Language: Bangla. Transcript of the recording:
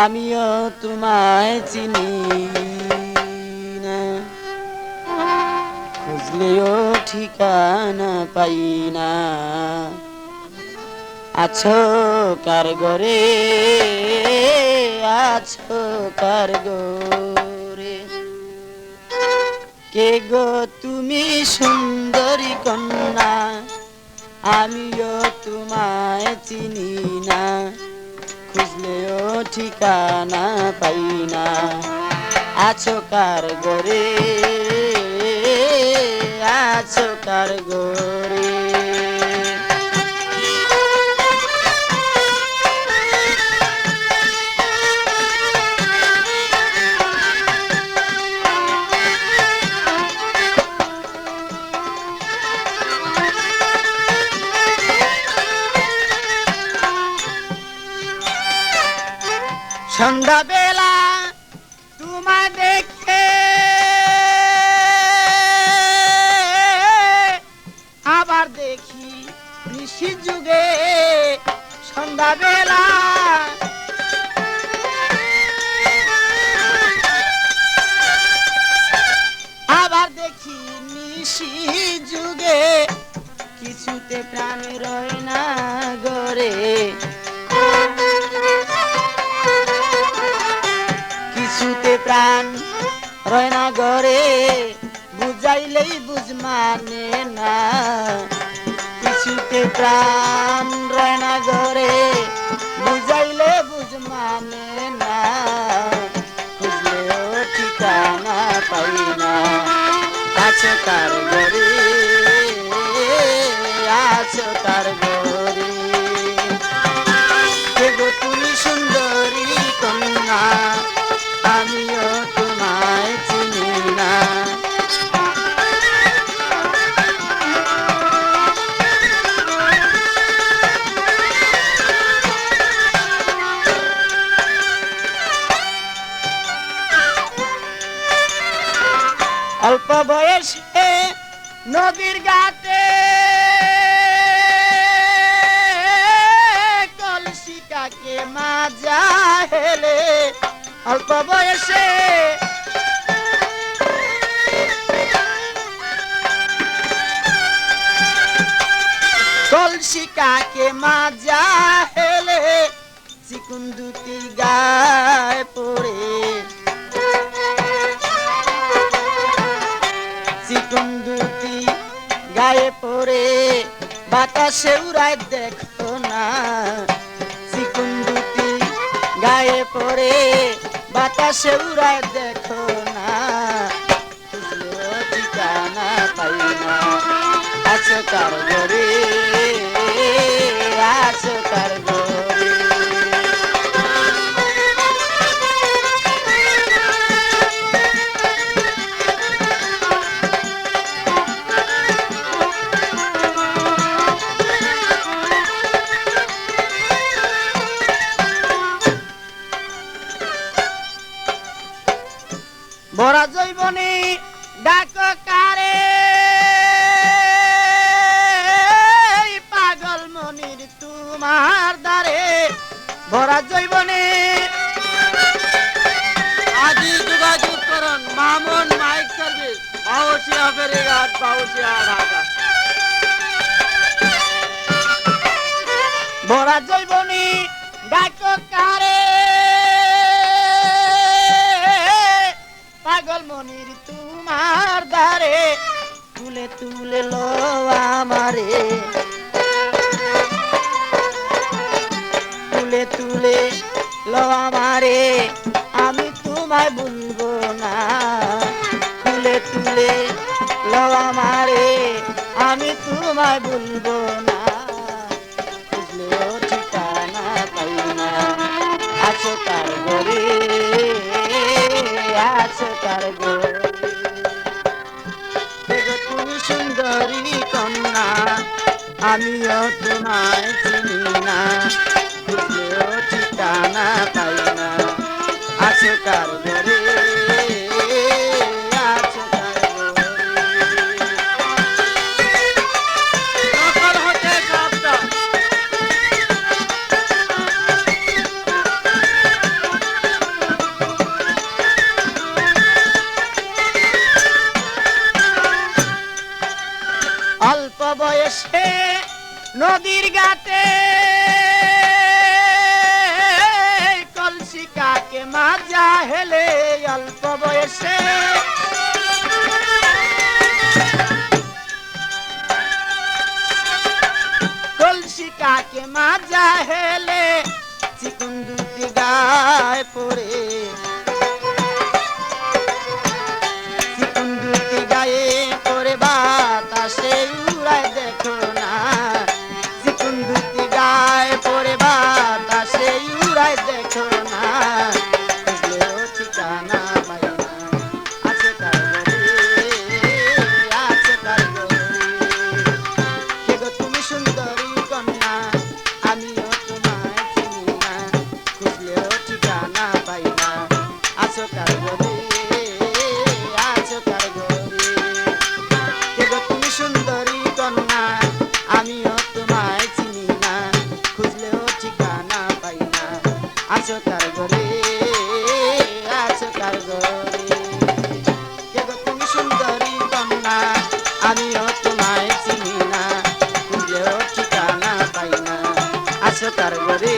আমিও তোমায় চিনি না, খুঁজলেও ঠিকানা পাই না। আছো কার ঘরে, আছো কার ঘরে, কে গো তুমি সুন্দরী কন্যা, আমিও তোমায় চিনি না, খুঁজলেও ঠিকানা পাই না। আছো কার ঘরে, আছো কার ঘরে। সন্ধ্যাবেলা তোমায় দেখে আবার দেখি নিশি যুগে। সন্ধ্যাবেলা আবার দেখি নিশি যুগে, কিছুতে প্রাণ রয় না গরে, কিছুতে প্রাণ রয় না ঘরে, বুঝাইলেই বুঝ মানে না। কিছুতে প্রাণ রয় না ঘরে, বুঝাইলে বুঝ মানে না। খুঁজলেও ঠিকানা পাই না। আছো কার ঘরে, আছো কার ঘরে, কে গো তুমি সুন্দরী কন্যা, আমিও তোমায় চিনি না। অল্প বয়সে নদীর ঘাটে কলসি কাকে মাজা হেলে, অল্প বয়সে কলসি কাকে মাজা হেলে, চিকুন দুটি গায়ে পড়ে, চিকুন দুটি গায়ে পড়ে বাতাসে উড়ায় দেখো না। চিকুন দুটি গায়ে পড়ে বাতাসে উড়ায় দেখো না, খুঁজলেও ঠিকানা পাই না। আছো কার ঘরে, আছো কার ঘরে, ভরা জৈবনে ডাক কারে, পাগল মনির তোমার দ্বারে। ভরা জৈবনে আদি যোগাযোগ করুন মামুন মাইক সার্ভিস, বাউসিয়া ফেরিঘাট, বাউসিয়া ঢাকা। ভরা জৈবনে ডাক কারে, পাগল মনির তোমার দ্বারে। তুলে তুলে লো আমারে, তুলে তুলে লো আমারে, আমি তোমায় ভুলবো না। তুলে তুলে লো আমারে, আমি তোমায় ভুলবো না। খুঁজলেও ঠিকানা পাই না। আছো কার ঘরে, আছো কার ঘরে, দেখো তুমি সুন্দরী কন্যা, আমিও তোমায় চিনি না। খুঁজলেও ঠিকানা পাই না। আছো কার ঘরে, আছো কার ঘরে। নদীর ঘাটে কলসি কাকে মাজা হেলে অল্প বয়সে কলসি কাকে মাজা হেলে চিকুন দুটি গায়ে পড়ে চিকুন দুটি গায়ে পড়ে বাতাসে উড়ায় দেখো না চিকুন দুটি গায়ে পড়ে বাতাসে উড়ায় দেখো না খুঁজলেও ঠিকানা পাই না আছে কার ঘরে আছে কার ঘরে কে গো তুমি সুন্দরী কন্যা আমিও তোমায় চিনি না খুঁজলেও ঠিকানা পাই না আছো কার ঘরে আছো কার ঘরে কে গো তুমি সুন্দরী কন্যা আমিও তোমায় চিনি না খুঁজলেও ঠিকানা পাই না আছো কার ঘরে আছো কার ঘরে কে গো তুমি সুন্দরী কন্যা আমিও তোমায় চিনি না খুঁজলেও ঠিকানা পাই না আছো কার ঘরে